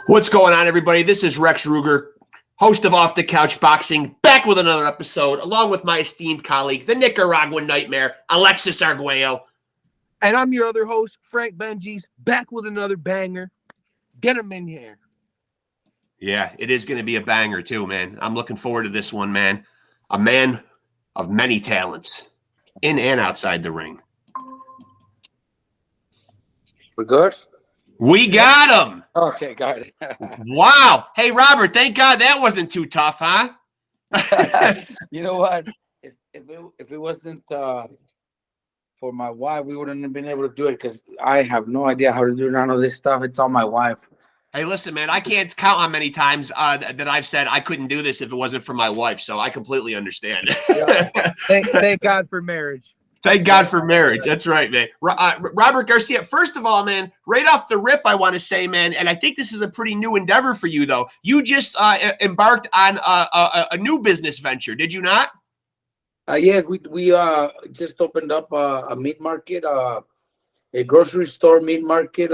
What's going on, everybody? This is Rex Ruger, host of Off the Couch Boxing, back with another episode, along with my esteemed colleague, the Nicaraguan Nightmare, Alexis Arguello. And I'm your other host, Frank Benjis, back with another banger. Get him in here. Yeah, it is going to be a banger, too, man. I'm looking forward to this one, man. A man of many talents, in and outside the ring. We're good? We got him. Okay, got it. Wow. Hey, Robert, thank God that wasn't too tough, huh? You know what? If it wasn't for my wife, we wouldn't have been able to do it because I have no idea how to do none of this stuff. It's on my wife. Hey, listen, man, I can't count how many times that I've said I couldn't do this if it wasn't for my wife, so I completely understand. Thank God for marriage. Thank God for marriage. That's right, man. Robert Garcia, first of all, man, right off the rip, I want to say, man, and I think this is a pretty new endeavor for you, though. You just embarked on a new business venture, did you not? Yes, we just opened up a meat market, a grocery store meat market,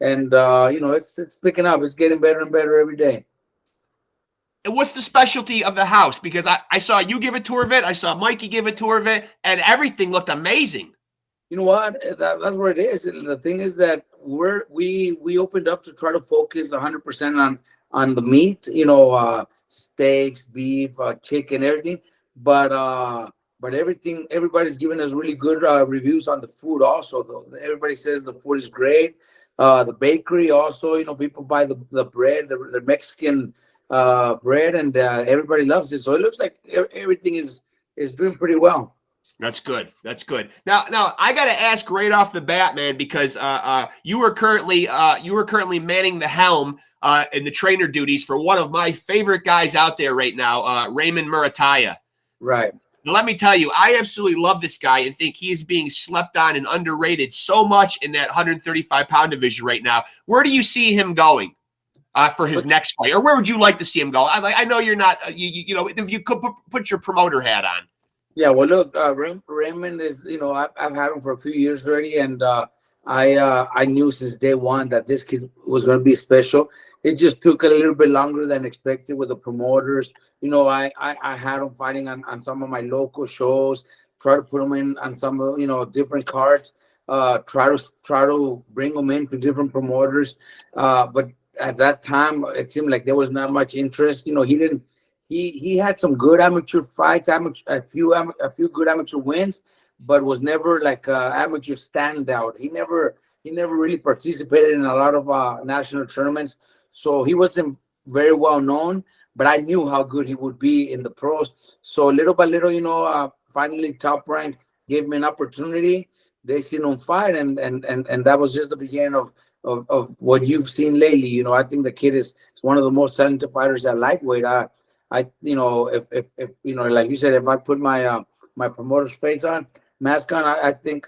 and it's picking up. It's getting better and better every day. And what's the specialty of the house? Because I saw you give a tour of it. I saw Mikey give a tour of it, and everything looked amazing. You know what? That's what it is. The thing is that we opened up to try to focus 100% on the meat. Steaks, beef, chicken, everything. But everybody's giving us really good reviews on the food. Also, everybody says the food is great. The bakery also. People buy the bread, the Mexican bread, and everybody loves it. So it looks like everything is doing pretty well. That's good. That's good. Now I got to ask right off the bat, man, because you were currently manning the helm in the trainer duties for one of my favorite guys out there right now, Raymond Muratalla. Right. Now, let me tell you, I absolutely love this guy and think he is being slept on and underrated so much in that 135-pound division right now. Where do you see him going for his next fight, or where would you like to see him go? I know you're not, if you could put your promoter hat on. Yeah, well, look, Raymond is, I've had him for a few years already, and I knew since day one that this kid was going to be special. It just took a little bit longer than expected with the promoters. I had him fighting on some of my local shows, try to put him in on some different cards, try to bring him in to different promoters, but at that time, it seemed like there was not much interest. He had some good amateur fights, a few good amateur wins, but was never like amateur standout. He never really participated in a lot of national tournaments, so he wasn't very well known. But I knew how good he would be in the pros. So little by little, finally Top Rank gave me an opportunity. They seen him fight, and that was just the beginning of what you've seen lately. I think the kid is one of the most talented fighters at lightweight. If like you said, if I put my my promoter's face on, mask on, I think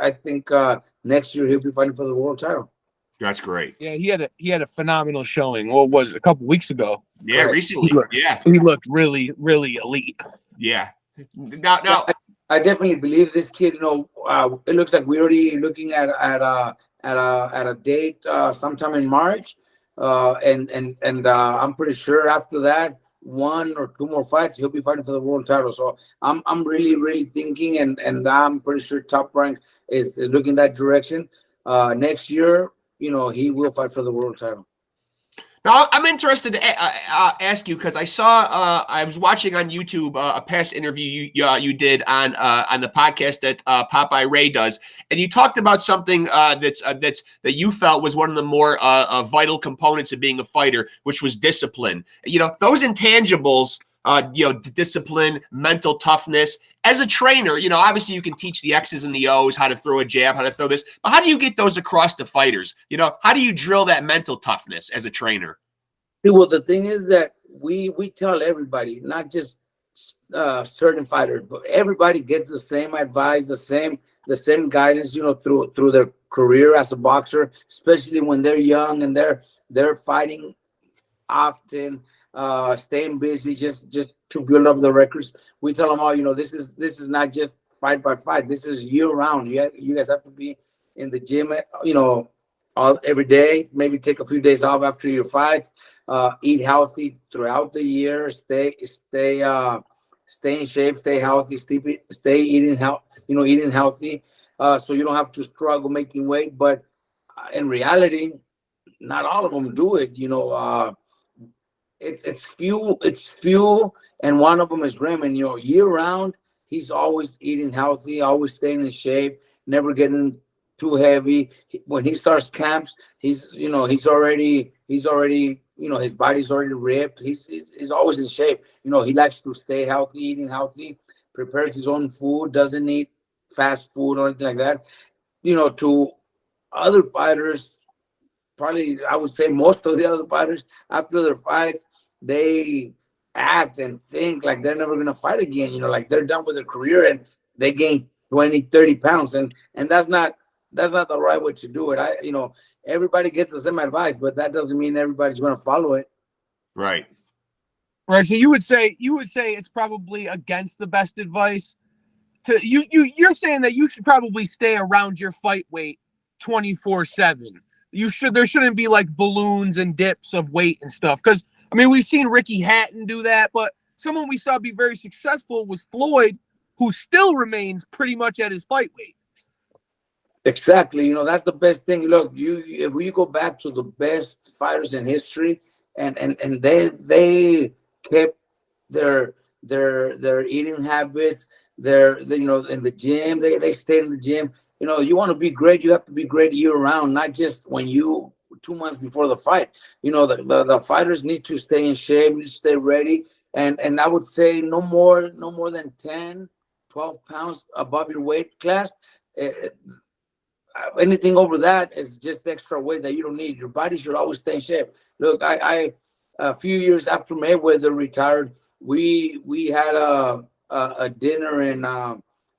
next year he'll be fighting for the world title. That's great. Yeah, he had a phenomenal showing. What was it, a couple weeks ago? Yeah, Correct. recently. He looked really, really elite. Yeah. Now, I definitely believe this kid. It looks like we're already looking at a date sometime in March, and I'm pretty sure after that, 1 or 2 more fights, he'll be fighting for the world title. So I'm really, really thinking, and I'm pretty sure Top Rank is looking that direction. Next year, he will fight for the world title. now I'm interested to ask you, because I saw I was watching on YouTube a past interview you did on the podcast that Popeye Ray does, and you talked about something that you felt was one of the more vital components of being a fighter, which was discipline. Those intangibles. Discipline, mental toughness. As a trainer, obviously you can teach the X's and the O's, how to throw a jab, how to throw this, but how do you get those across to fighters? How do you drill that mental toughness as a trainer? See, well, the thing is that we tell everybody, not just certain fighters, but everybody gets the same advice, the same guidance, through their career as a boxer, especially when they're young and they're fighting often. Staying busy just to build up the records. We tell them all, this is not just fight by fight. This is year round. You guys have to be in the gym, every day. Maybe take a few days off after your fights. Eat healthy throughout the year. Stay in shape. Stay healthy. Stay eating eating healthy. So you don't have to struggle making weight. But in reality, not all of them do it. It's few, and one of them is Raymond. Year round, he's always eating healthy, always staying in shape, never getting too heavy. When he starts camps, he's already his body's already ripped. He's always in shape. He likes to stay healthy, eating healthy, prepares his own food, doesn't eat fast food or anything like that. To other fighters, probably I would say most of the other fighters, after their fights, they act and think like they're never gonna fight again. Like they're done with their career and they gain 20, 30 pounds, and that's not the right way to do it. Everybody gets the same advice, but that doesn't mean everybody's gonna follow it. Right. Right. So you would say it's probably against the best advice. You're saying that you should probably stay around your fight weight 24/7. There shouldn't be like balloons and dips of weight and stuff. Because we've seen Ricky Hatton do that, but someone we saw be very successful was Floyd, who still remains pretty much at his fight weight. Exactly. That's the best thing. Look, if you go back to the best fighters in history, and they kept their eating habits, their in the gym, they stayed in the gym. You want to be great, you have to be great year round, not just when 2 months before the fight. The fighters need to stay in shape, need to stay ready, and I would say no more than 10, 12 pounds above your weight class. Anything over that is just extra weight that you don't need. Your body should always stay in shape. Look, I a few years after Mayweather retired, we had a dinner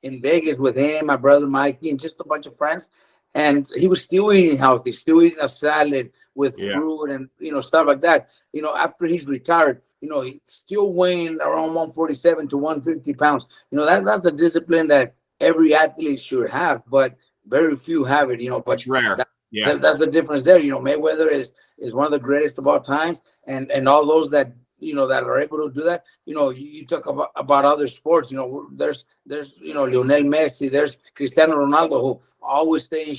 in Vegas with him, my brother Mikey, and just a bunch of friends. And he was still eating healthy, still eating a salad with fruit and stuff like that. After he's retired, he's still weighing around 147 to 150 pounds. That's a discipline that every athlete should have, but very few have it. But it's rare. That's the difference there. Mayweather is one of the greatest of all times, and all those that that are able to do that. You talk about other sports. There's Lionel Messi, there's Cristiano Ronaldo, who always stays in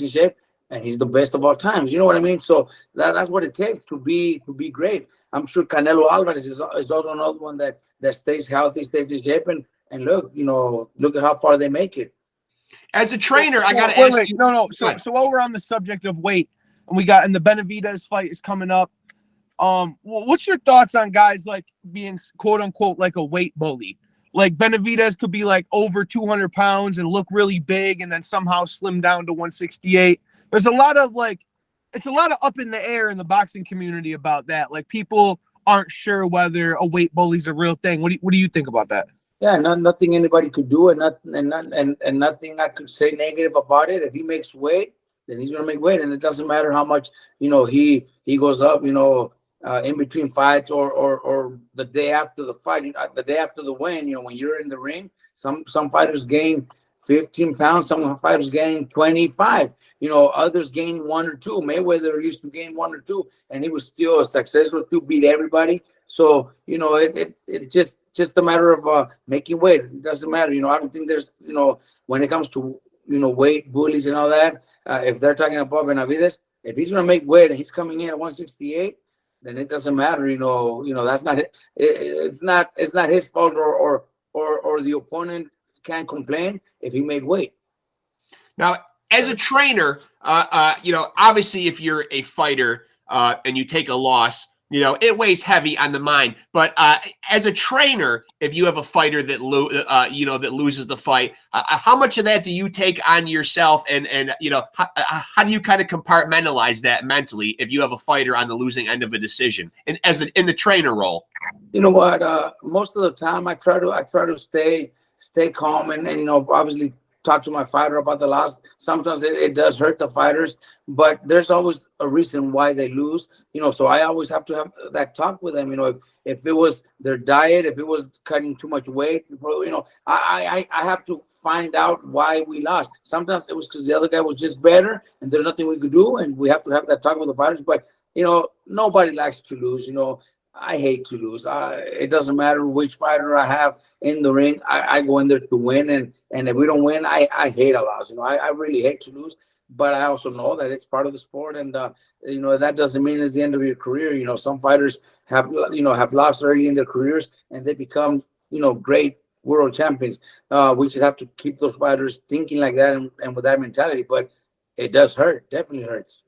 shape, and he's the best of all times. You know what I mean? So that's what it takes to be great. I'm sure Canelo Alvarez is also another one that stays healthy, stays in shape, and look at how far they make it. As a trainer, I got to ask you. No. So while we're on the subject of weight, and the Benavidez fight is coming up, what's your thoughts on guys like being quote unquote like a weight bully? Like Benavidez could be like over 200 pounds and look really big, and then somehow slim down to 168. There's a lot of it's a lot of up in the air in the boxing community about that. Like people aren't sure whether a weight bully's a real thing. What do you think about that? Yeah, nothing anybody could do, and nothing I could say negative about it. If he makes weight, then he's gonna make weight, and it doesn't matter how much he goes up, in between fights or the day after the fight, the day after the win. When you're in the ring, some fighters gain 15 pounds, some fighters gain 25. Others gain 1 or 2. Mayweather used to gain 1 or 2, and he was still successful to beat everybody. So it's just a matter of making weight. It doesn't matter. I don't think there's when it comes to weight bullies and all that. If they're talking about Benavidez, if he's gonna make weight and he's coming in at 168, then it doesn't matter. That's not it. It's not his fault or the opponent can't complain if he made weight. Now, as a trainer, obviously if you're a fighter and you take a loss, it weighs heavy on the mind. But as a trainer, if you have a fighter that loses the fight, how much of that do you take on yourself? And how do you kind of compartmentalize that mentally if you have a fighter on the losing end of a decision, and in the trainer role? You know what? Most of the time, I try to stay calm and obviously talk to my fighter about the loss. Sometimes it does hurt the fighters, but there's always a reason why they lose, so I always have to have that talk with them. If it was their diet, if it was cutting too much weight, I have to find out why we lost. Sometimes it was because the other guy was just better and there's nothing we could do, and we have to have that talk with the fighters. But nobody likes to lose. I hate to lose. It doesn't matter which fighter I have in the ring. I go in there to win, and if we don't win, I hate a loss. I really hate to lose, but I also know that it's part of the sport, and that doesn't mean it's the end of your career. Some fighters have lost early in their careers, and they become great world champions. We should have to keep those fighters thinking like that and with that mentality. But it does hurt. Definitely hurts.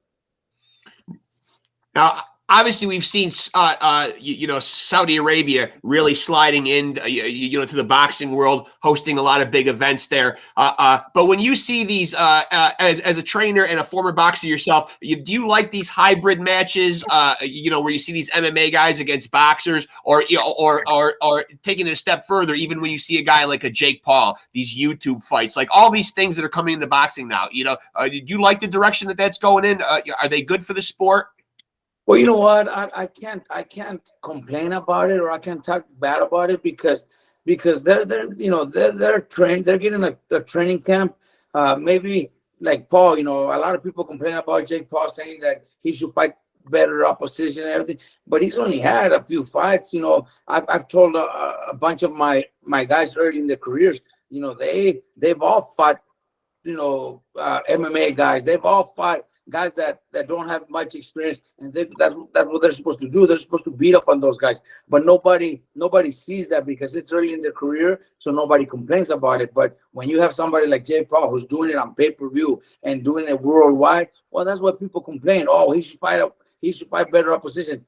Now, obviously, we've seen, Saudi Arabia really sliding in, to the boxing world, hosting a lot of big events there. But when you see these, as a trainer and a former boxer yourself, do you like these hybrid matches? Where you see these MMA guys against boxers, or taking it a step further, even when you see a guy like a Jake Paul, these YouTube fights, like all these things that are coming into boxing now. Do you like the direction that's going in? Are they good for the sport? Well, you know what? I can't complain about it, or I can't talk bad about it because they're trained. They're getting a training camp. Maybe like Paul, a lot of people complain about Jake Paul, saying that he should fight better opposition and everything, but he's only had a few fights. I've told a bunch of my guys early in their careers, they've all fought, MMA guys. They've all fought guys that don't have much experience, and that's what they're supposed to do. They're supposed to beat up on those guys, but nobody sees that because it's early in their career, so nobody complains about it. But when you have somebody like Jake Paul who's doing it on pay-per-view and doing it worldwide, well, that's what people complain. Oh, he should fight better opposition.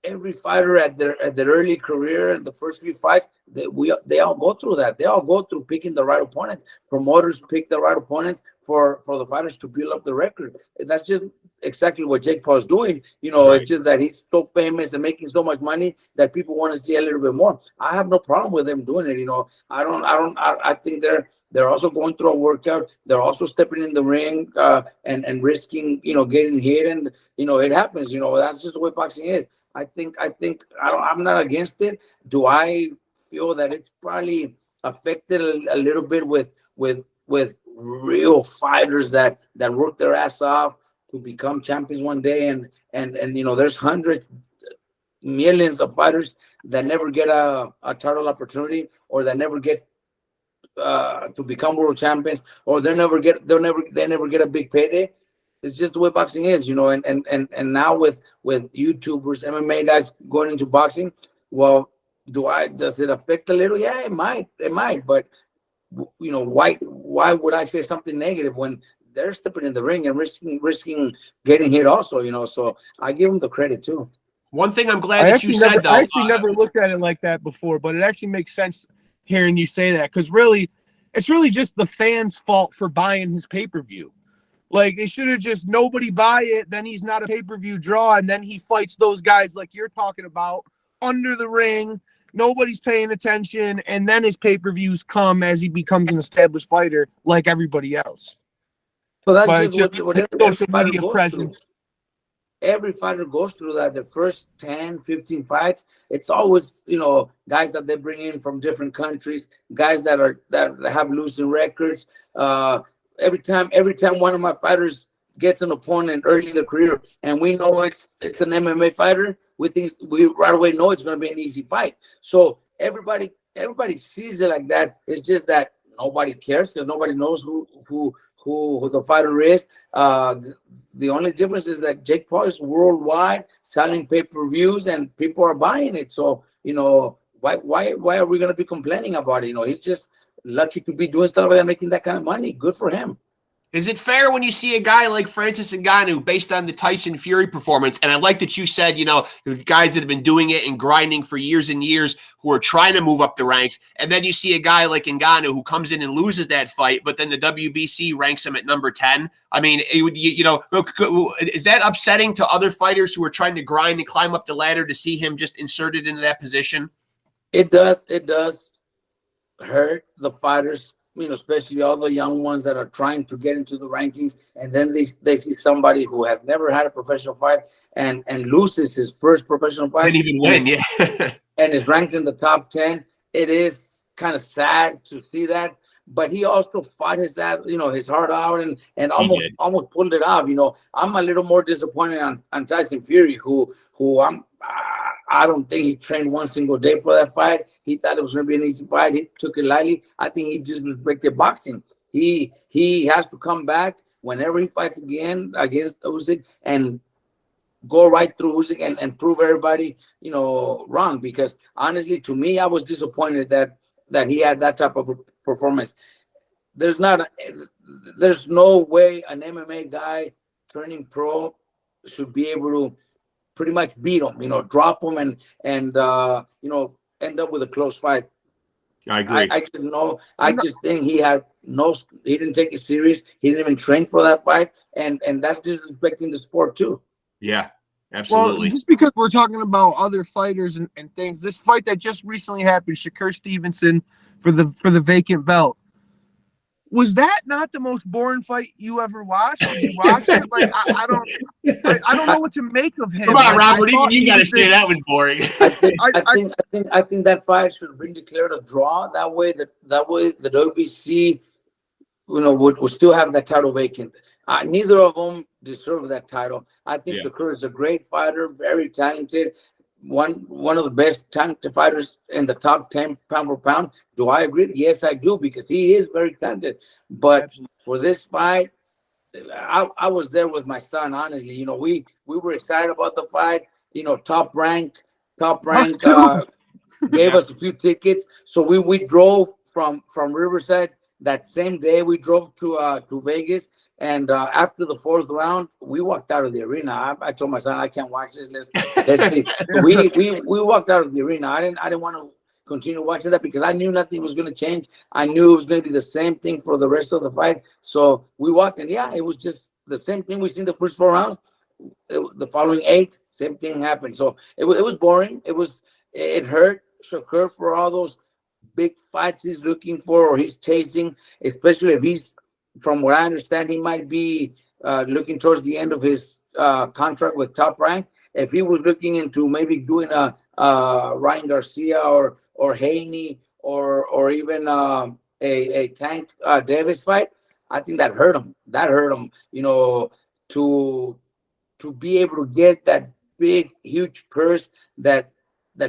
Every fighter at their early career and the first few fights, they all go through that. They all go through picking the right opponent. Promoters pick the right opponents for the fighters to build up the record. And that's just exactly what Jake Paul's doing. Right. It's just that he's so famous and making so much money that people want to see a little bit more. I have no problem with them doing it. I think they're also going through a workout. They're also stepping in the ring and risking, getting hit, and it happens. That's just the way boxing is. I'm not against it. Do I feel that it's probably affected a little bit with real fighters that work their ass off to become champions one day, and there's hundreds, millions of fighters that never get a title opportunity, or that never get to become world champions, or they never get a big payday. It's just the way boxing is, and now with YouTubers, MMA guys going into boxing, well, does it affect a little? Yeah, it might, but why would I say something negative when they're stepping in the ring and risking getting hit also, so I give them the credit too. One thing I'm glad that you said, though, I actually never looked at it like that before, but it actually makes sense hearing you say that, because really, it's really just the fans' fault for buying his pay-per-view. Like, it should have just nobody buy it, then he's not a pay-per-view draw, and then he fights those guys like you're talking about under the ring. Nobody's paying attention, and then his pay-per-views come as he becomes an established fighter like everybody else. So that's just what social media presence. Every fighter goes through that. The first 10, 15 fights, it's always, guys that they bring in from different countries, guys that have losing records. Every time one of my fighters gets an opponent early in the career, and we know it's an MMA fighter, we right away know it's going to be an easy fight. So everybody sees it like that. It's just that nobody cares because nobody knows who the fighter is. The only difference is that Jake Paul is worldwide selling pay-per-views and people are buying it. So, why are we going to be complaining about it? He's just lucky to be doing stuff and making that kind of money. Good for him. Is it fair when you see a guy like Francis Ngannou based on the Tyson Fury performance? And I like that you said, the guys that have been doing it and grinding for years and years who are trying to move up the ranks. And then you see a guy like Ngannou who comes in and loses that fight, but then the WBC ranks him at number 10. I mean, is that upsetting to other fighters who are trying to grind and climb up the ladder to see him just inserted into that position? It does hurt the fighters especially all the young ones that are trying to get into the rankings, and then they see somebody who has never had a professional fight and loses his first professional fight. Didn't even win, yeah. And is ranked in the top 10. It is kind of sad to see that. But he also fought his heart out and almost pulled it off. I'm a little more disappointed on Tyson Fury, who I don't think he trained one single day for that fight. He thought it was going to be an easy fight. He took it lightly. I think he just respected boxing. He has to come back whenever he fights again against Usyk and go right through Usyk and prove everybody, wrong. Because honestly, to me, I was disappointed that he had that type of performance. There's no way an MMA guy turning pro should be able to pretty much beat him, drop him and end up with a close fight. I agree. I just think he didn't take it serious. He didn't even train for that fight. And that's disrespecting the sport too. Yeah, absolutely. Well, just because we're talking about other fighters and things, this fight that just recently happened, Shakur Stevenson for the vacant belt. Was that not the most boring fight you ever watched? Did you watch it? Like I don't know what to make of him. Come on, Robert, even you got to say that was boring. I think that fight should have been declared a draw. That way the WBC, would still have that title vacant. Neither of them deserve that title. I think Shakur is a great fighter, very talented. One of the best talented fighters in the top 10 pound for pound. Do I agree? Yes, I do, because he is very talented. But for this fight, I was there with my son, honestly. We were excited about the fight. Top rank gave us a few tickets. So we drove from Riverside. That same day we drove to Vegas. And after the fourth round, we walked out of the arena. I told my son, I can't watch this. Let's see. We walked out of the arena. I didn't want to continue watching that because I knew nothing was going to change. I knew it was going to be the same thing for the rest of the fight. So we walked, and it was just the same thing we seen the first 4 rounds. The following 8, same thing happened. So it was boring. It hurt Shakur for all those big fights he's looking for or he's chasing, especially if he's, from what I understand, he might be looking towards the end of his contract with Top Rank. If he was looking into maybe doing a Ryan Garcia or Haney or even a Tank Davis fight, I think that hurt him. To be able to get that big, huge purse that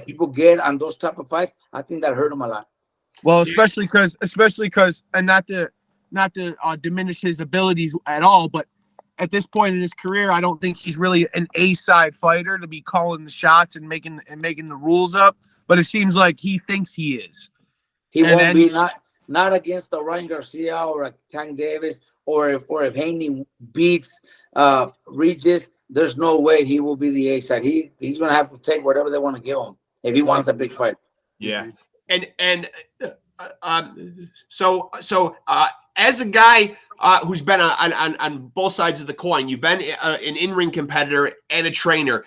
people get on those type of fights, I think that hurt him a lot. Well, especially because, and not to diminish his abilities at all, but at this point in his career, I don't think he's really an A-side fighter to be calling the shots and making the rules up. But it seems like he thinks he is. He won't be not against a Ryan Garcia or a Tank Davis, or if Haney beats Regis, there's no way he will be the A-side. He's gonna have to take whatever they want to give him if he wants a big fight. Yeah, and so as a guy who's been on both sides of the coin, you've been an in-ring competitor and a trainer.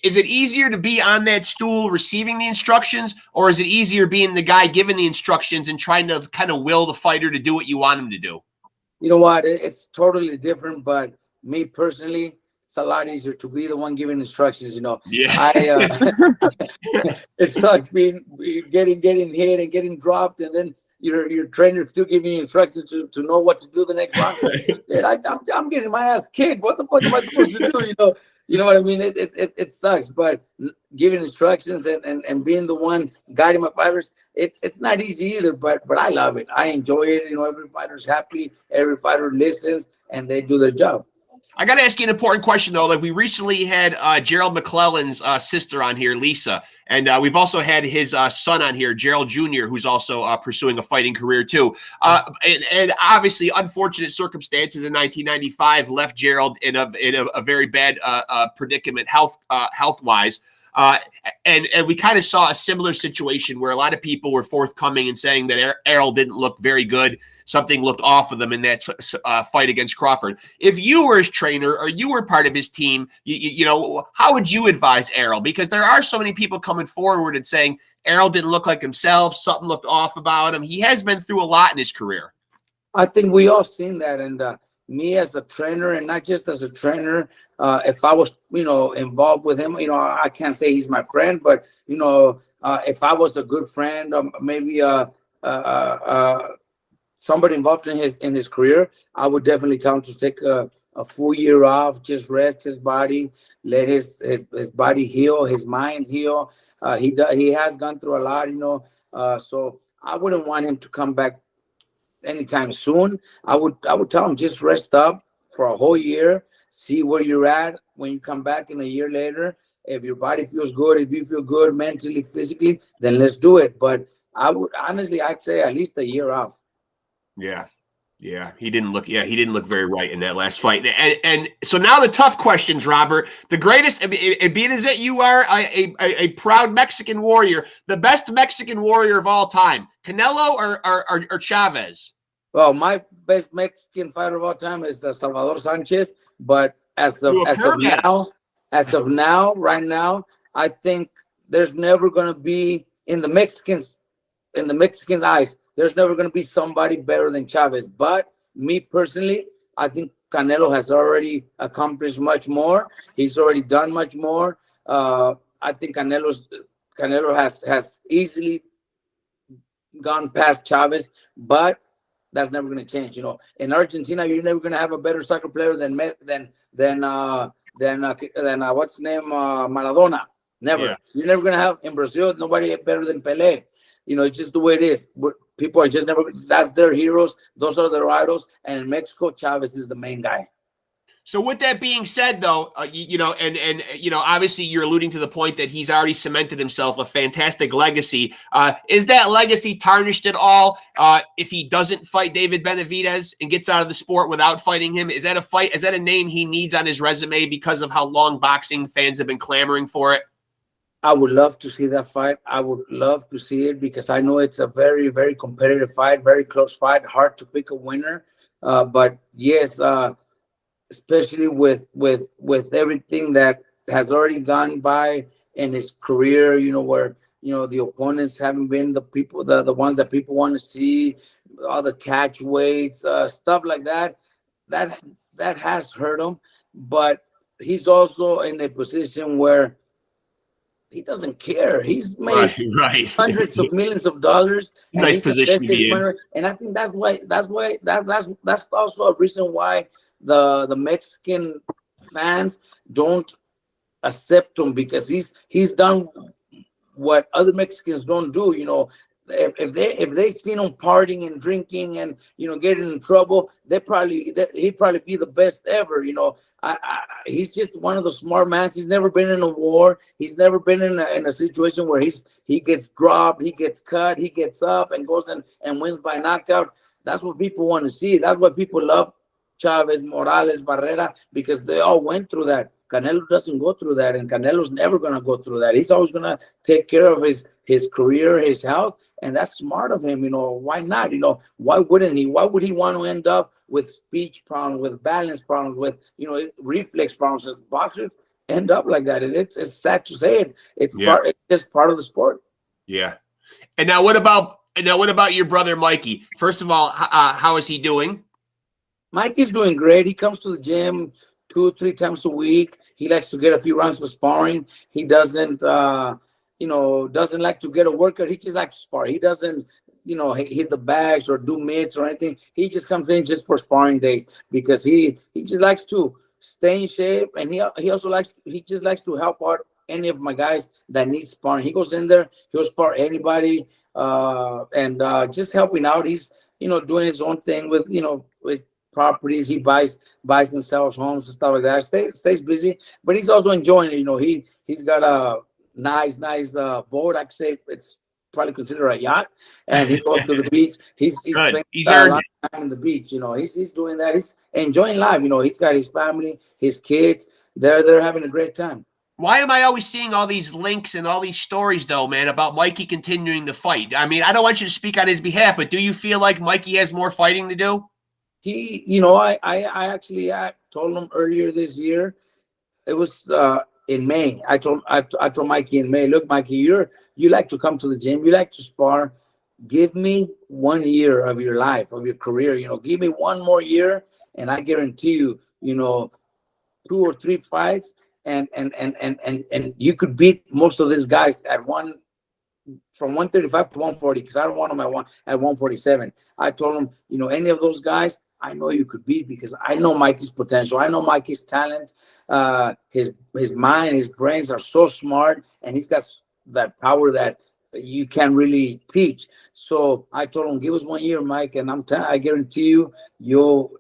Is it easier to be on that stool receiving the instructions, or is it easier being the guy giving the instructions and trying to kind of will the fighter to do what you want him to do? You know what? It's totally different, but me personally, it's a lot easier to be the one giving instructions. Yeah. It sucks being getting hit and getting dropped, and then your trainer still giving you instructions to know what to do the next round. I'm getting my ass kicked. What the fuck am I supposed to do? You know what I mean? It sucks, but giving instructions and being the one guiding my fighters, it's not easy either. But I love it. I enjoy it. Every fighter's happy. Every fighter listens, and they do their job. I got to ask you an important question, though. Like, we recently had Gerald McClellan's sister on here, Lisa, and we've also had his son on here, Gerald Jr., who's also pursuing a fighting career too. And obviously, unfortunate circumstances in 1995 left Gerald in a very bad predicament health-wise. And we kind of saw a similar situation where a lot of people were forthcoming and saying that Errol didn't look very good. Something looked off of them in that fight against Crawford. If you were his trainer or you were part of his team, you know, how would you advise Errol? Because there are so many people coming forward and saying Errol didn't look like himself. Something looked off about him. He has been through a lot in his career. I think we all seen that. And me as a trainer, and not just as a trainer, if I was, you know, involved with him, you know, I can't say he's my friend, but, you know, if I was a good friend, maybe somebody involved in his career, I would definitely tell him to take a full year off, just rest his body, let his body heal, his mind heal. He has gone through a lot, you know, so I wouldn't want him to come back anytime soon. I would tell him just rest up for a whole year, see where you're at when you come back in a year later. If your body feels good, if you feel good mentally, physically, then let's do it. But I would honestly, I'd say at least a year off. Yeah. He didn't look very right in that last fight. And so now the tough questions, Robert. The greatest, being as that you are a proud Mexican warrior, the best Mexican warrior of all time, Canelo or Chavez? Well, my best Mexican fighter of all time is Salvador Sanchez. But as of now, right now, I think there's never going to be in the Mexicans' eyes, there's never going to be somebody better than Chavez. But me personally, I think Canelo has already accomplished much more. He's already done much more. I think Canelo has easily gone past Chavez, but that's never going to change. You know, in Argentina, you're never going to have a better soccer player than what's his name, Maradona. Never. Yeah. You're never going to have in Brazil nobody better than Pelé. You know, it's just the way it is. People are just never, that's their heroes. Those are their idols. And in Mexico, Chavez is the main guy. So with that being said, though, you know, and you know, obviously you're alluding to the point that he's already cemented himself a fantastic legacy. Is that legacy tarnished at all if he doesn't fight David Benavidez and gets out of the sport without fighting him? Is that a fight? Is that a name he needs on his resume because of how long boxing fans have been clamoring for it? I would love to see that fight. I would love to see it because I know it's a very, very competitive fight, very close fight, hard to pick a winner. But yes, especially with everything that has already gone by in his career, you know, where, you know, the opponents haven't been the people, the ones that people want to see, all the catch weights, stuff like that, that has hurt him. But he's also in a position where he doesn't care. He's made hundreds of millions of dollars. Nice position to be in. And I think that's also a reason why the Mexican fans don't accept him, because he's done what other Mexicans don't do. You know, if they seen him partying and drinking and, you know, getting in trouble, he'd probably be the best ever. You know, he's just one of the smart men. He's never been in a war. He's never been in a situation where he gets dropped, he gets cut, he gets up and goes and wins by knockout. That's what people want to see. That's what people love Chavez, Morales, Barrera, because they all went through that. Canelo doesn't go through that, and Canelo's never going to go through that. He's always going to take care of his career, his health, and that's smart of him. You know, why not? You know, why wouldn't he? Why would he want to end up with speech problems, with balance problems, with, you know, reflex problems? As boxers end up like that, and it's sad to say it. It's just part of the sport. Yeah. And now what about your brother Mikey? First of all, how is he doing? Mikey's doing great. He comes to the gym 2-3 times a week. He likes to get a few rounds of sparring. He doesn't like to get a workout. He just likes to spar. He doesn't, you know, hit the bags or do mitts or anything. He just comes in just for sparring days because he just likes to stay in shape, and he also likes to help out any of my guys that need sparring. He goes in there, he'll spar anybody, and just helping out. He's, you know, doing his own thing with, you know, with properties. He buys and sells homes and stuff like that. Stays busy, but he's also enjoying it. You know, he's got a nice boat. I could say it's probably considered a yacht, and he goes to the beach. He's spending a lot of time on the beach. You know, he's doing that. He's enjoying life. You know, he's got his family, his kids. They're having a great time. Why am I always seeing all these links and all these stories, though, man, about Mikey continuing to fight? I mean, I don't want you to speak on his behalf, but do you feel like Mikey has more fighting to do? He, you know, I actually told him earlier this year. It was in May. I told Mikey in May, look, Mikey, you like to come to the gym, you like to spar. Give me 1 year of your life, of your career. You know, give me 1 more year, and I guarantee you, you know, 2 or 3 fights, and you could beat most of these guys from 135 to 140, because I don't want them at 147. I told him, you know, any of those guys, I know you could beat, because I know Mikey's potential. I know Mikey's talent. His mind, his brains are so smart, and he's got that power that you can't really teach. So I told him, give us 1 year, Mike, and I guarantee you, you'll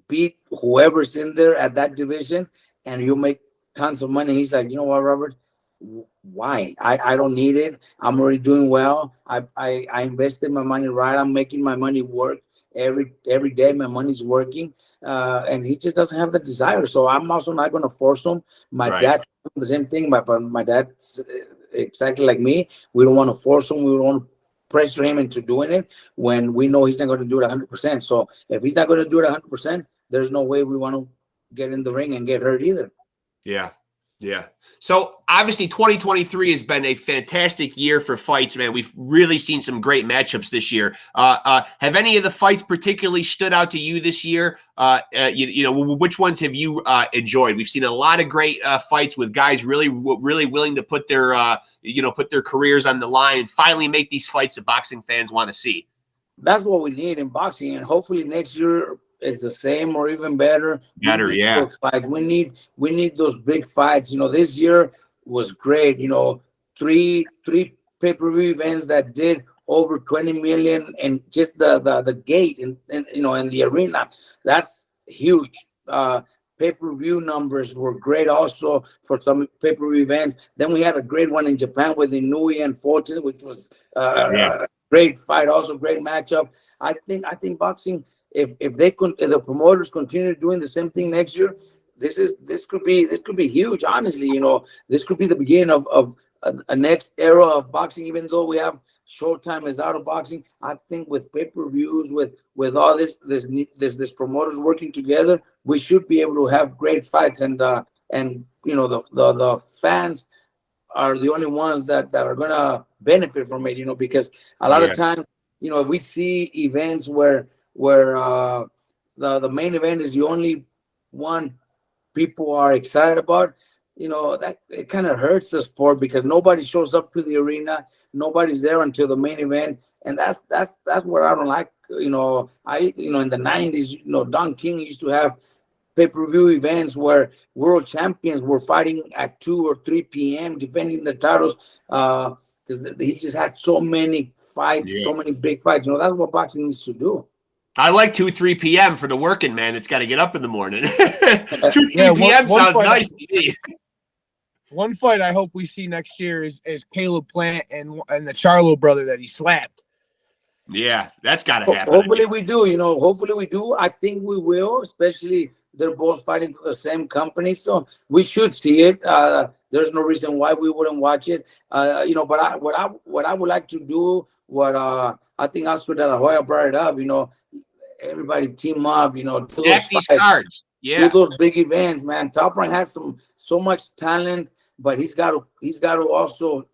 beat whoever's in there at that division, and you'll make tons of money. He's like, you know what, Robert? Why? I don't need it. I'm already doing well. I invested my money right. I'm making my money work every day. My money's working, and he just doesn't have the desire. So I'm also not going to force him. My dad, the same thing. My dad's exactly like me. We don't want to force him. We don't want to pressure him into doing it when we know he's not going to do it 100%. So if he's not going to do it 100%, there's no way we want to get in the ring and get hurt either. Yeah. Yeah. So obviously 2023 has been a fantastic year for fights, man. We've really seen some great matchups this year. Have any of the fights particularly stood out to you this year? You know, which ones have you enjoyed? We've seen a lot of great fights with guys really willing to put their, put their careers on the line and finally make these fights that boxing fans want to see. That's what we need in boxing. And hopefully next year is the same or even better. Yeah. Those fights. We need those big fights. You know, this year was great. You know, three pay-per-view events that did over 20 million, and just the gate and you know, in the arena. That's huge. Pay-per-view numbers were great also for some pay-per-view events. Then we had a great one in Japan with Inouye and Fulton, which was a great fight, also great matchup. I think boxing, if the promoters continue doing the same thing next year, this could be huge. Honestly, you know, this could be the beginning of a next era of boxing. Even though we have Showtime is out of boxing, I think with pay-per-views, with all this promoters working together, we should be able to have great fights. And you know, the fans are the only ones that are gonna benefit from it. You know, because a lot of times, you know, we see events where the main event is the only one people are excited about. You know, that it kind of hurts the sport, because nobody shows up to the arena, nobody's there until the main event, and that's what I don't like. You know, in the 90s, you know, Don King used to have pay-per-view events where world champions were fighting at 2 or 3 p.m. defending the titles, because he just had so many fights, so many big fights. You know, that's what boxing needs to do. I like 2-3 p.m. for the working man that's got to get up in the morning. 2-3 p.m. sounds nice to me. One fight I hope we see next year is Caleb Plant and the Charlo brother that he slapped. Yeah, that's got to happen. Hopefully we do. You know, hopefully we do. I think we will, especially they're both fighting for the same company, so we should see it. There's no reason why we wouldn't watch it. You know, but what I would like to do, I think Oscar De La Hoya brought it up. You know, everybody team up. You know, do these cards. Yeah, do those big events, man. Top Rank has so much talent, but he's got to also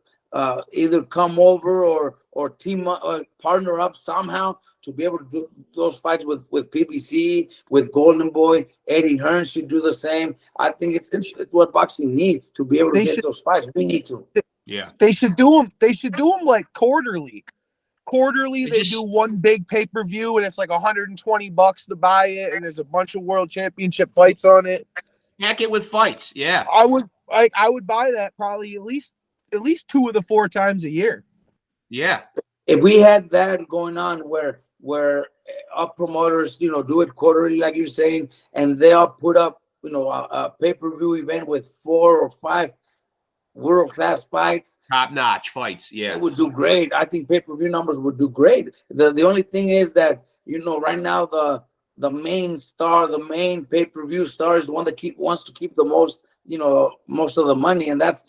either come over or team up, or partner up somehow to be able to do those fights with PBC, with Golden Boy. Eddie Hearn should do the same. I think it's what boxing needs to be able to get those fights. We need to. Yeah, they should do them. They should do them like quarterly. Quarterly, they do one big pay-per-view, and it's like $120 to buy it, and there's a bunch of world championship fights on it. Stack it with fights. Yeah, I would buy that probably at least 2 of the 4 times a year. Yeah, if we had that going on where up promoters, you know, do it quarterly like you're saying, and they all put up, you know, a pay-per-view event with 4 or 5 world-class fights, top-notch fights. Yeah, it would do great. I think pay-per-view numbers would do great. The only thing is that, you know, right now the main star, the main pay-per-view star is the one that wants to keep the most most of the money. And that's,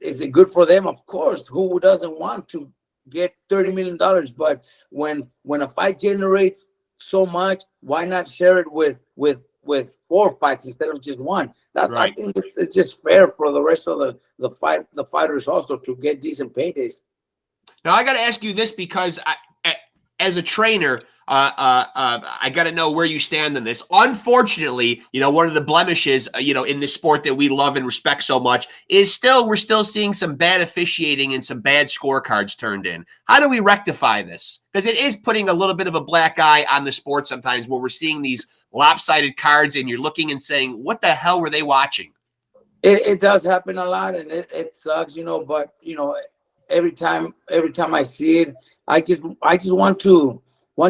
is it good for them? Of course. Who doesn't want to get $30 million? But when a fight generates so much, why not share it with 4 fights instead of just one? That's right. I think it's just fair for the rest of the fighters also to get decent paydays. Now I got to ask you this, because as a trainer, I got to know where you stand on this. Unfortunately, one of the blemishes, in this sport that we love and respect so much is we're still seeing some bad officiating and some bad scorecards turned in. How do we rectify this? Because it is putting a little bit of a black eye on the sport sometimes, where we're seeing these lopsided cards and you're looking and saying, what the hell were they watching? It does happen a lot, and it sucks, but every time I see it, I just want to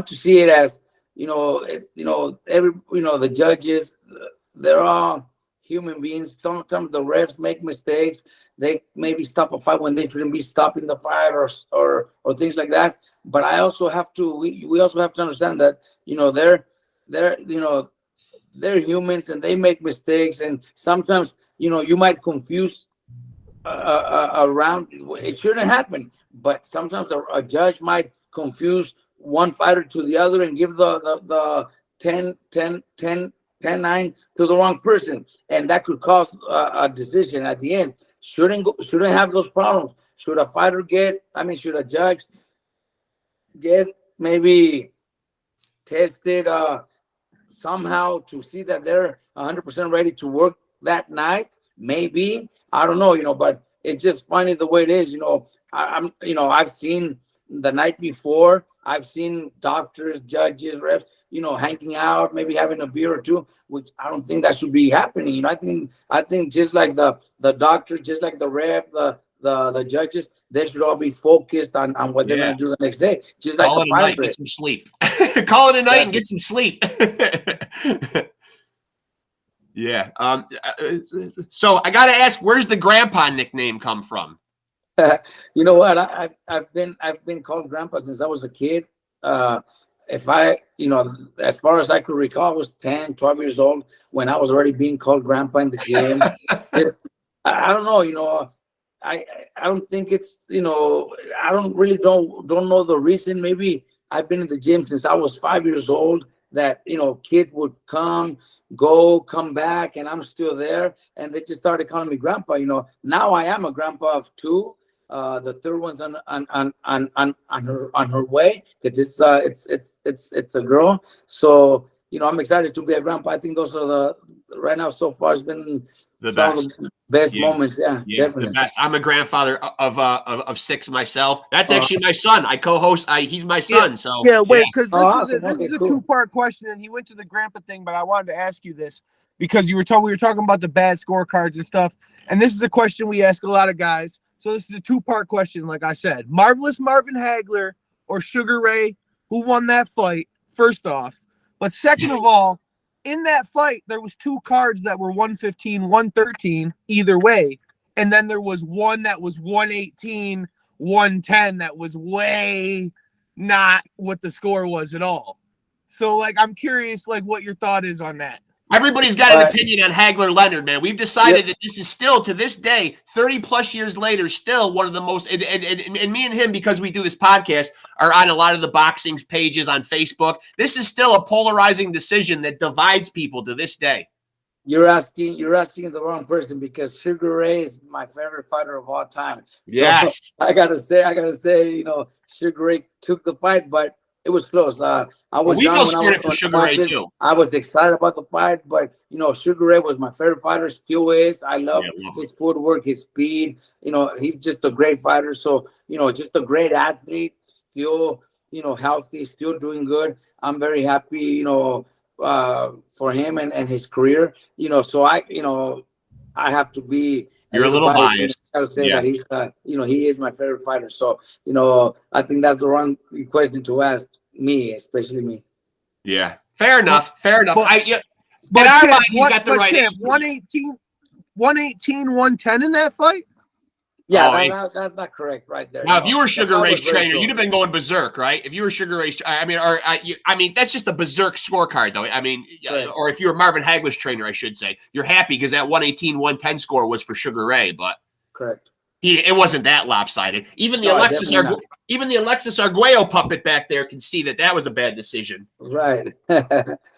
see it as, the judges, they're all human beings. Sometimes the refs make mistakes. They maybe stop a fight when they shouldn't be stopping the fight, or things like that. But I also have to, we also have to understand that, they're humans and they make mistakes. And sometimes, you might confuse around. It shouldn't happen, but sometimes a judge might confuse one fighter to the other and give the 10-9 to the wrong person, and that could cause a decision at the end. Shouldn't have those problems. Should a judge get maybe tested somehow to see that they're 100% ready to work that night? Maybe, I don't know, but it's just funny the way it is. I've seen the night before, I've seen doctors, judges, refs, hanging out, maybe having a beer or two, which I don't think that should be happening. I think just like the doctor, just like the ref, the judges, they should all be focused on what they're going to do the next day. Just like call it a night, get some sleep. Call it a night and get some sleep. Yeah. So I got to ask, where's the grandpa nickname come from? You know what? I've been called grandpa since I was a kid. If I, as far as I could recall, I was 10, 12 years old when I was already being called grandpa in the gym. I don't know, I don't think it's, I don't know the reason. Maybe I've been in the gym since I was 5 years old, that, kids would come back, and I'm still there. And they just started calling me grandpa. Now I am a grandpa of 2. The third one's on her way, because it's a girl. So I'm excited to be a grandpa. I think those are right now so far, it's been some of the best moments. Yeah, definitely. The best. I'm a grandfather of 6 myself. That's actually my son. I co-host. He's my son. So because this is a 2-part question, and he went to the grandpa thing, but I wanted to ask you this because we were talking about the bad scorecards and stuff, and this is a question we ask a lot of guys. So this is a 2-part question, like I said. Marvelous Marvin Haggler or Sugar Ray, who won that fight, first off. But second of all, in that fight, there was 2 cards that were 115, 113, either way. And then there was one that was 118, 110 that was way not what the score was at all. So, I'm curious, what your thought is on that. Everybody's got an opinion on Haggler Leonard, man. We've decided that this is still, to this day, 30 plus years later, still one of the most, and me and him, because we do this podcast, are on a lot of the boxing pages on Facebook. This is still a polarizing decision that divides people to this day. You're asking the wrong person, because Sugar Ray is my favorite fighter of all time. So yes. I gotta say, Sugar Ray took the fight, but it was close. I was young when I was Sugar Ray too. I was excited about the fight, but Sugar Ray was my favorite fighter. Still is. I love his footwork, his speed. He's just a great fighter. So just a great athlete. Still, healthy. Still doing good. I'm very happy. For him and his career. So I have to be. You're a little biased. I would say that he's, he is my favorite fighter. So, I think that's the wrong question to ask me, especially me. Yeah, fair enough. Fair enough. But in our mind, you got the right answer. 118, 110 in that fight? Yeah, Oh, that's not correct right there. now, No. if you were Sugar Ray's trainer, cool. you'd have been going berserk, right? If you were Sugar Ray's, I mean, that's just a berserk scorecard, though. I mean, Right. or if you were Marvin Haggler's trainer, I should say, you're happy because that 118, 110 score was for Sugar Ray, but Correct. it wasn't that lopsided. Even the Alexis Arguello puppet back there can see that was a bad decision. Right.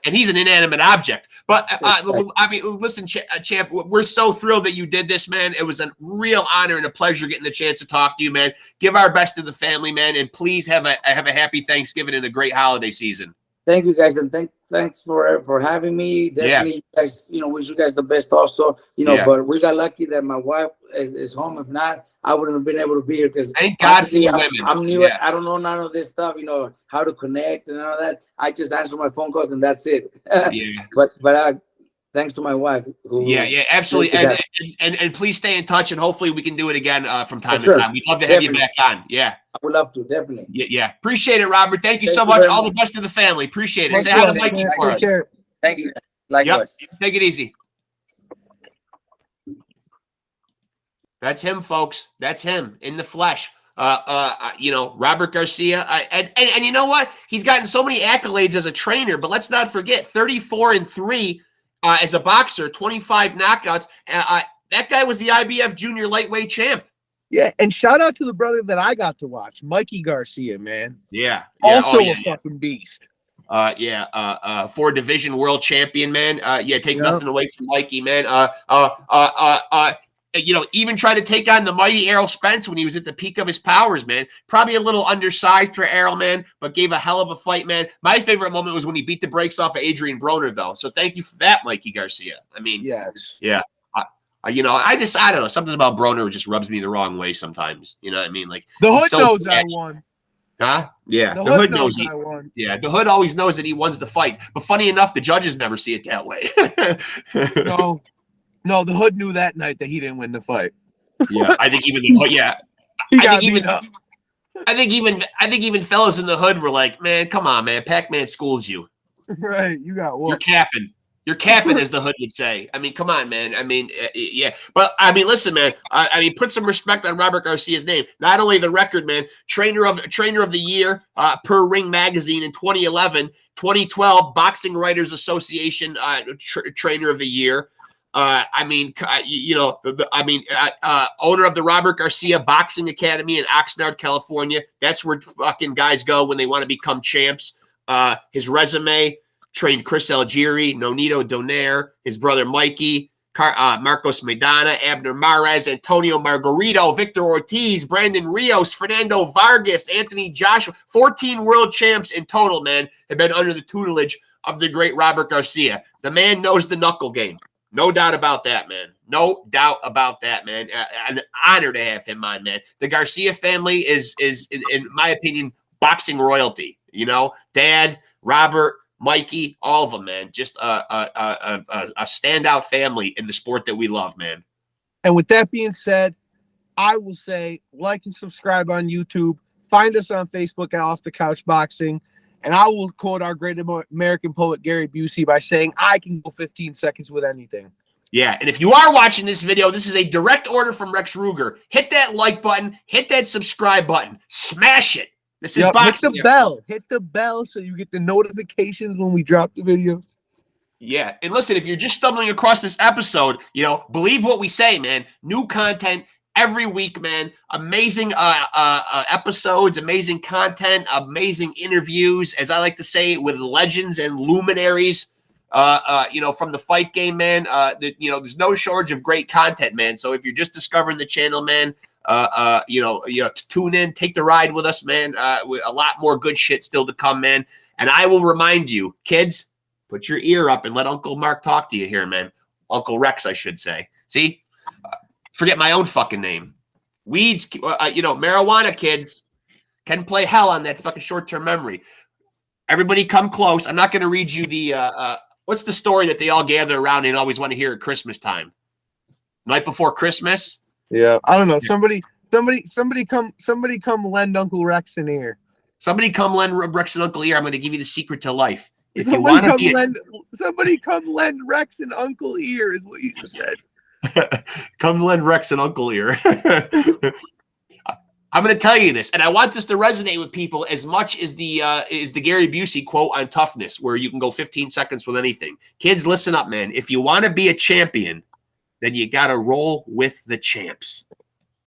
And he's an inanimate object. But I mean, listen, Champ, we're so thrilled that you did this, man. It was a real honor and a pleasure getting the chance to talk to you, man. Give our best to the family, man, and please have a happy Thanksgiving and a great holiday season. Thank you, guys, and thanks for having me. Definitely, you guys, wish you guys the best also. But we got lucky that my wife is home. If not, I wouldn't have been able to be here because thank God for you women. I'm new. Yeah. I don't know none of this stuff. How to connect and all that. I just answer my phone calls and that's it. Yeah. But thanks to my wife. Yeah, absolutely. And please stay in touch, and hopefully we can do it again from time to time. We'd love to have you back on. Yeah. I would love to, definitely. Yeah. Appreciate it, Robert. Thank you so much. All the best to the family. Appreciate it. Say hi to Mikey for us. Thank you. Likewise. Yep. Take it easy. That's him, folks. That's him in the flesh. Robert Garcia. And you know what? He's gotten so many accolades as a trainer, but let's not forget 34-3 as a boxer, 25 knockouts. That guy was the IBF Junior Lightweight Champ. Yeah, and shout out to the brother that I got to watch, Mikey Garcia, man. Yeah. Also a fucking beast. 4 division world champion, man. Take nothing away from Mikey, man. Even try to take on the mighty Errol Spence when he was at the peak of his powers, man. Probably a little undersized for Errol, man, but gave a hell of a fight, man. My favorite moment was when he beat the brakes off of Adrian Broner, though. So thank you for that, Mikey Garcia. I mean, yes. Yeah. I don't know. Something about Broner just rubs me the wrong way sometimes. You know what I mean? Like the hood knows I won. Huh? Yeah. The hood knows I won. Yeah. The hood always knows that he wins the fight. But funny enough, the judges never see it that way. No, the hood knew that night that he didn't win the fight. Yeah. I think even the hood, I think even fellows in the hood were like, man, come on, man. Pac-Man schooled you. Right. You got what? You're capping. You're capping, as the hood would say. I mean, come on, man. I mean, yeah. But, I mean, listen, man. I mean, put some respect on Robert Garcia's name. Not only the record, man, trainer of the year per Ring Magazine in 2011, 2012, Boxing Writers Association trainer of the year. Owner of the Robert Garcia Boxing Academy in Oxnard, California. That's where fucking guys go when they want to become champs. His resume: trained Chris Algieri, Nonito Donaire, his brother Mikey, Marcos Maidana, Abner Mares, Antonio Margarito, Victor Ortiz, Brandon Rios, Fernando Vargas, Anthony Joshua. 14 world champs in total, man, have been under the tutelage of the great Robert Garcia. The man knows the knuckle game. No doubt about that, man. No doubt about that, man. An honor to have him on, man. The Garcia family is in my opinion, boxing royalty. Dad, Robert, Mikey, all of them, man. Just a standout family in the sport that we love, man. And with that being said, I will say like and subscribe on YouTube. Find us on Facebook at Off the Couch Boxing. And I will quote our great American poet, Gary Busey, by saying, I can go 15 seconds with anything. Yeah, and if you are watching this video, this is a direct order from Rex Ruger. Hit that like button. Hit that subscribe button. Smash it. This is boxing. Hit the bell. Hit the bell so you get the notifications when we drop the video. Yeah, and listen, if you're just stumbling across this episode, believe what we say, man. New content every week, man. Amazing episodes, amazing content, amazing interviews, as I like to say, with legends and luminaries, from the fight game, man. There's no shortage of great content, man. So if you're just discovering the channel, man, tune in, take the ride with us, man. With a lot more good shit still to come, man. And I will remind you, kids, put your ear up and let Uncle Mark talk to you here, man. Uncle Rex, I should say. See? Forget my own fucking name. Weeds, marijuana kids can play hell on that fucking short-term memory. Everybody come close. I'm not going to read you the, what's the story that they all gather around and always want to hear at Christmas time? Night before Christmas? Yeah. I don't know. Somebody come lend Uncle Rex an ear. Somebody come lend Rex an Uncle ear. I'm going to give you the secret to life. If you want to somebody come lend Rex an Uncle ear is what you said. Come lend Rex an uncle ear. I'm going to tell you this, and I want this to resonate with people as much as the Gary Busey quote on Toughness, where you can go 15 seconds with anything. Kids, listen up, man. If you want to be a champion, then you got to roll with the champs.